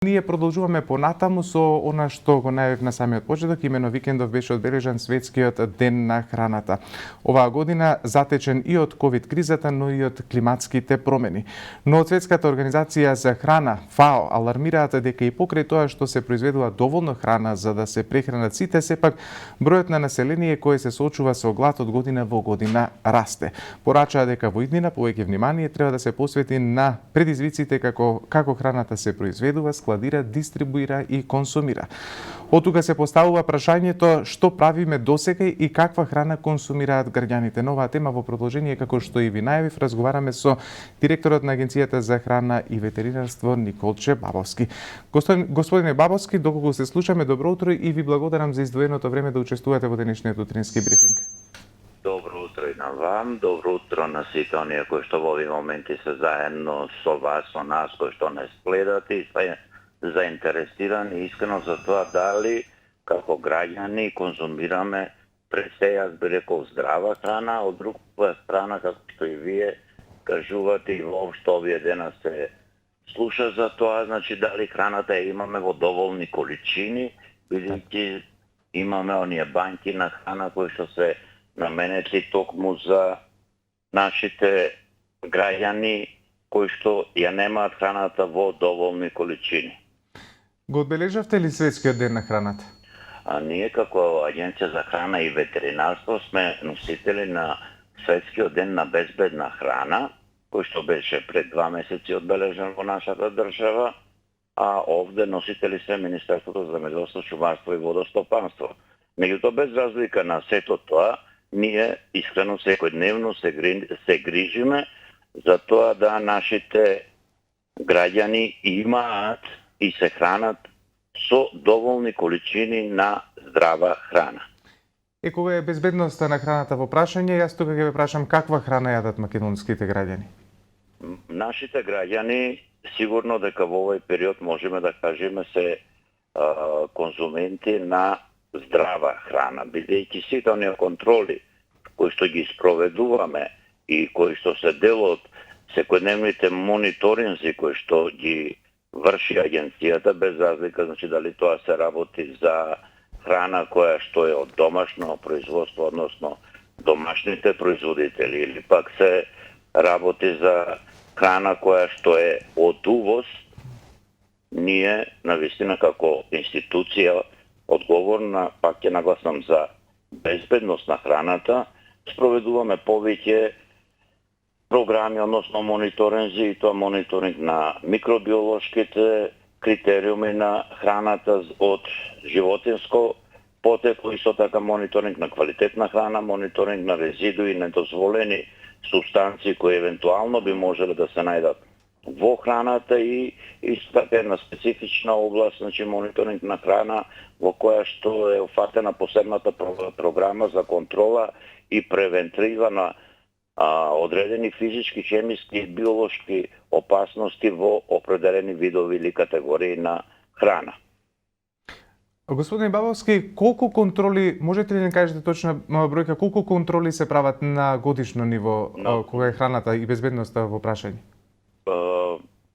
Ние продолжуваме понатаму со она што го најавив на самиот почеток, имено викендов беше одбележан светскиот ден на храната. Оваа година затечен и од ковид кризата, но и од климатските промени. Но од Светската организација за храна, ФАО, алармираат дека и покрај тоа што се произведува доволно храна за да се прехранат сите, сепак бројот на население кое се соочува со глад од година во година расте. Порачаа дека во иднина повеќе внимание треба да се посвети на предизвиците како храната се произведува, складира, дистрибуира и консумира. Од тука се поставува прашањето што правиме досега и каква храна консумираат граѓаните. На оваа тема во продолжение, како што и ви најавив, разговараме со директорот на Агенцијата за храна и ветеринарство Николче Бабовски. Господине Бабовски, доколку се слушаме, добро утро и ви благодарам за издвоеното време да учествувате во денешниот утрински брифинг. Добро утро и на вам, добро утро на сите оние кои што во овие моменти се заедно со вас, со нас, кои што не гледате и сме заинтересирани искрено за тоа дали како граѓани конзумираме пред се, јас би рекол, здрава храна, од друга страна, како што и вие кажувате и воопшто овие дена се слуша за тоа, значи дали храната ја имаме во доволни количини, бидејќи имаме оние банки на храна кои што се наменети токму за нашите граѓани кои што ја немаат храната во доволни количини. Го одбележавте ли Светскиот ден на храната? Ние како Агенција за храна и ветеринарство сме носители на Светскиот ден на безбедна храна, кој што беше пред 2 месеци одбележан во нашата држава, а овде носители се Министерството за земјоделство, шумарство и водостопанство. Меѓутоа, без разлика на сето тоа, ние искрено секојдневно се грижиме за тоа да нашите граѓани имаат и се хранат со доволни количини на здрава храна. Кога е безбедноста на храната во прашање, јас тука ќе ве прашам каква храна јадат македонските граѓани? Нашите граѓани сигурно дека во овој период можеме да кажеме се конзументи на здрава храна, бидејќи сите оние контроли кои што ги спроведуваме и кои што се дел од секојдневните мониторинзи кои што ги врши агенцијата, без разлика, значи дали тоа се работи за храна која што е од домашно производство, односно домашните производители, или пак се работи за храна која што е од увоз, ние навистина како институција одговорна, пак ќе нагласам, за безбедност на храната, спроведуваме повеќе програми, односно мониторинзи, и тоа мониторинг на микробиолошките критериуми на храната од животинско потекло, исто така мониторинг на квалитетна храна, мониторинг на резидуи, недозволени субстанции кои евентуално би можеле да се најдат во храната и исто така една специфична област, значи мониторинг на храна во која што е офатена посебната програма за контрола и превентива на одредени физички, хемиски и биолошки опасности во определени видови или категории на храна. Господин Бабовски, колку контроли, можете ли да кажете точна бројка, колку контроли се прават на годишно ниво кога е храната и безбедноста во прашање?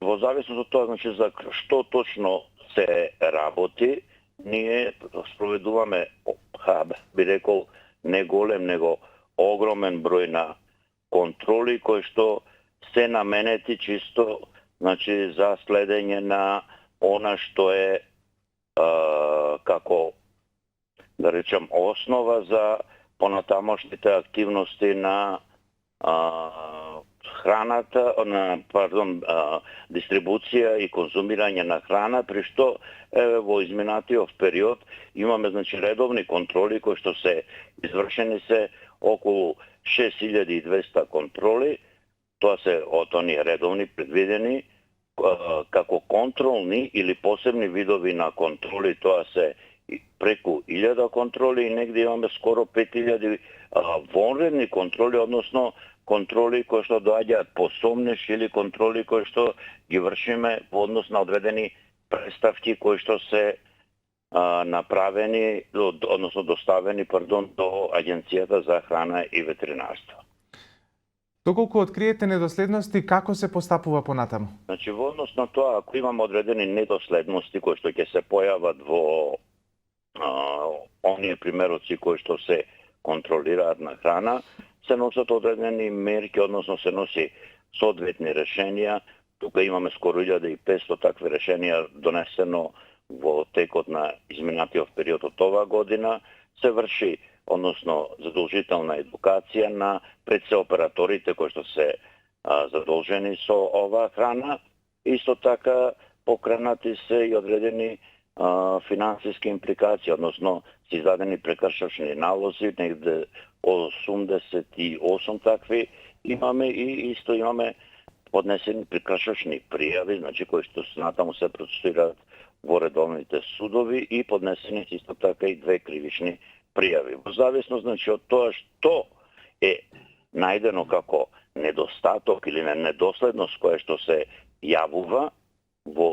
Во зависност од тоа, значи, за што точно се работи, ние спроведуваме, би рекол, не голем, него огромен број на контроли кои што се наменети чисто, значи, за следење на она што е како, да речем, основа за понатамошните активности на храната, дистрибуција и конзумирање на храна, при што во изминатиот период имаме, значи, редовни контроли кои што се извршени се околу 6200 контроли, тоа се од оние редовни предвидени како контролни или посебни видови на контроли, тоа се преку 1000 контроли и негде имаме скоро 5000 вонредни контроли, односно контроли кои што доаѓаат по сомнеш или контроли кои што ги вршиме во однос на одредени представки кои што се направени, односно доставени, до Агенцијата за храна и ветеринарство. Доколку откриете недоследности, како се постапува понатаму? Значи, во однос на тоа, ако имаме одредени недоследности кои што ќе се појават во оние примероци кои што се контролираат на храна, се носат одредени мерки, односно се носи соодветни решенија. Тука имаме скоро 1500 такви решенија донесено во текот на изминатиот период од оваа година. Се врши, односно задолжителна едукација на пред се операторите кои што се задолжени со оваа храна. Исто така покренати се и одредени финансиски импликации, односно се издадени прекршачни налози, негде 88 такви имаме и исто имаме поднесени прекршачни пријави, значи кои што натаму се процесираат во редовните судови и поднесени исто така и 2 кривични пријави. Во зависност, значи, од тоа што е најдено како недостаток или недоследност која што се јавува во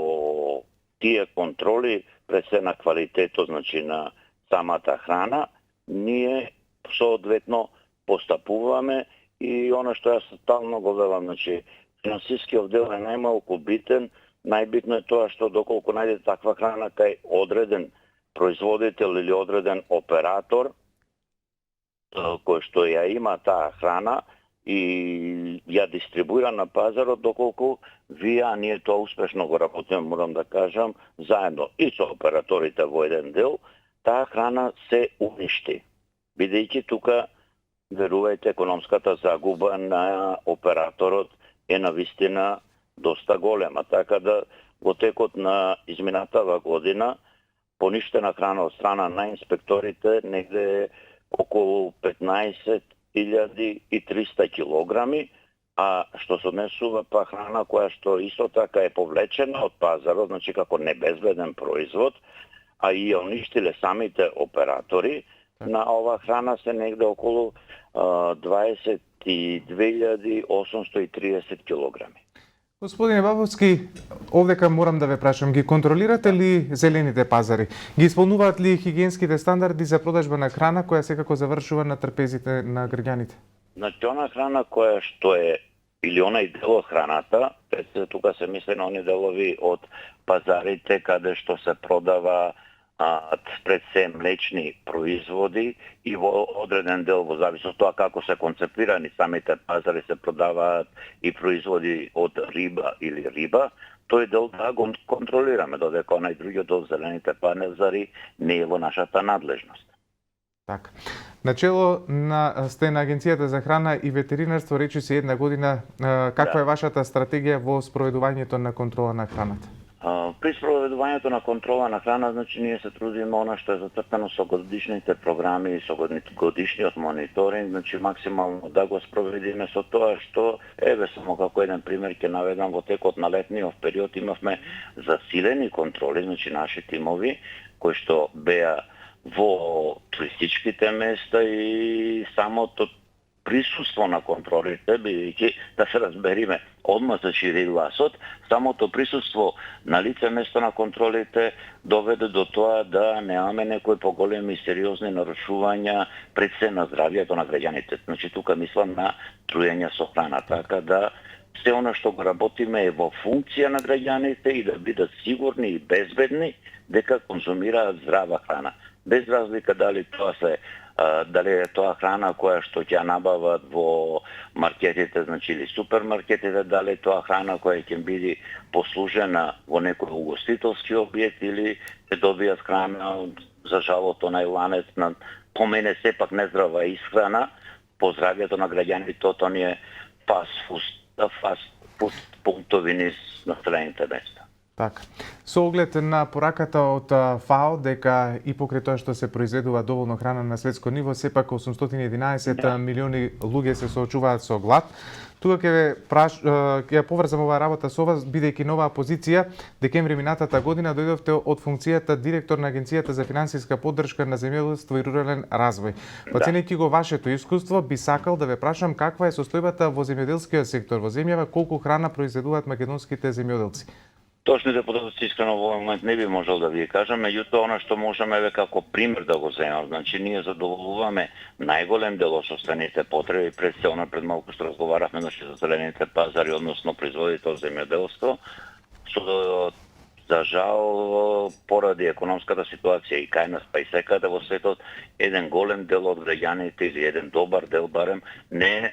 тие контроли пред се на квалитетот, значи на самата храна, ние соодветно постапуваме и она што јас стално го велам, значи финансискиот дел е најмалку битен. Најбитно е тоа што доколку најде таква храна кај одреден производител или одреден оператор кој што ја има таа храна и ја дистрибуира на пазарот, доколку ние тоа успешно го работиме, морам да кажам, заедно и со операторите во еден дел, таа храна се уништи. Бидејќи тука, верувајте, економската загуба на операторот е навистина доста голема. Така да во текот на изминатава година поништена храна од страна на инспекторите негде околу 15.300 килограми, а што се однесува па храна која што исто така е повлечена од пазарот, значи како небезбеден производ, а и ја уништиле самите оператори на ова храна се негде околу 22.830 килограми. Господине Бабовски, овдека морам да ве прашам, ги контролирате ли зелените пазари? Ги исполнуваат ли хигиенските стандарди за продажба на храна која секако завршува на трпезите на граѓаните? Значи, она храна која што е, или онај дел од храната, тука се мисли на они делови од пазарите каде што се продава пред се млечни производи и во одреден дел во зависност од тоа како се концепирани самите пазари се продаваат и производи од риба или риба, тој дел да го контролираме, додека онај другиот дел зелените пазари не е во нашата надлежност. Така. Начело сте на Агенцијата за храна и ветеринарство речиси 1 година. Каква е вашата стратегија во спроведувањето на контрола на храната? При спроведувањето на контрола на храна, значи ние се трудиме она што е зацртано со годишните програми и со годишниот мониторинг, значи максимално да го спроведиме со тоа што, само како еден пример ќе наведам, во текот на летниот период имавме засилени контроли, значи наши тимови кои што беа во туристичките места и самото присуство на контролите, бидејќи да се разбериме, одма се шири гласот, самото присуство на лице место на контролите доведе до тоа да немаме некои поголеми сериозни нарушувања пред се на здравјето на граѓаните. Значи тука мислам на труење со храна, така да се она што го работиме е во функција на граѓаните и да бидат сигурни и безбедни дека конзумираат здрава храна. Без разлика дали е тоа храна која што ќе набават во маркетите, значи или супермаркетите, дали е тоа храна која ќе биде послужена во некој угостителски објект или ќе добијат храна за жалото на ланец на по мене сепак нездрава исхрана по здравјето на граѓаните, тоа не е фаст фуд пунктови низ населените места. Така. Со оглед на пораката од ФАО дека и покрај тоа што се произведува доволно храна на светско ниво, сепак 811 милиони луѓе се соочуваат со глад. Тука ќе ја поврзам оваа работа со вас, бидејќи на оваа позиција декември минатата година дојдовте од функцијата директор на Агенцијата за финансиска поддршка на земјоделство и рурален развој. Оценејќи го вашето искуство, би сакал да ве прашам каква е состојбата во земјоделскиот сектор во земјава, колку храна произведуваат македонските земјоделци? Точните податоци искрено во овој момент не би можел да ви кажам, меѓутоа она што можеме еве како пример да го земам, значи ние задоволуваме најголем дел од собствените потреби, пред се она пред малку што разговаравме значи за зелените пазари, односно производите од земјоделство, што за жал поради економската ситуација и кај нас па и секаде во светот еден голем дел од граѓаните или еден добар дел барем не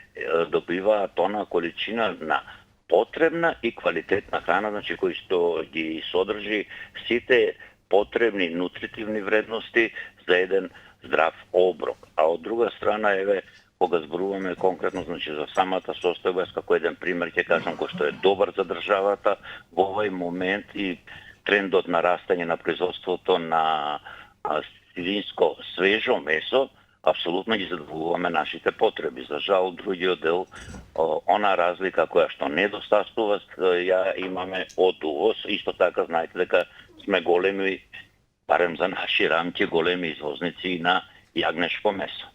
добиваат она количина на потребна и квалитетна храна, значи кој што ги содржи сите потребни нутритивни вредности за еден здрав оброк. А од друга страна, еве, кога зборуваме конкретно значи за самата состојба, како еден пример ќе кажам кој што е добар за државата во овој момент и трендот на растање на производството на свинско свежо месо, апсолутно ги задоволуваме нашите потреби. За жал, другиот дел, она разлика која што недостатува, ја имаме од увоз. Исто така, знаете дека сме големи, барем за наши рамки, големи извозници на јагнешко месо.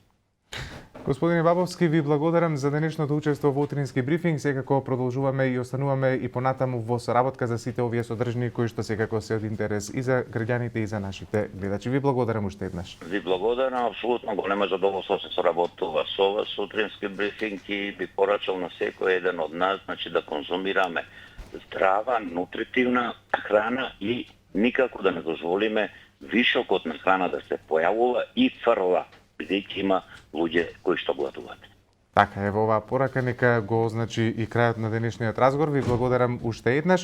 Господине Бабовски, ви благодарам за денешното учество во утрински брифинг. Секако продолжуваме и остануваме и понатаму во соработка за сите овие содржини кои што секако се од интерес и за граѓаните и за нашите гледачи. Ви благодарам уште еднаш. Ви благодарам, апсолутно големо задоволство се соработува со вас утрински брифинг и би порачал на секој еден од нас, значи да конзумираме здрава, нутритивна храна и никако да не дозволиме вишокот на храна да се појавува и фрла, бидејќи има луѓе кои што гладуваат. Така, ево оваа порака нека го означи и крајот на денешниот разговор. Ви благодарам уште еднаш.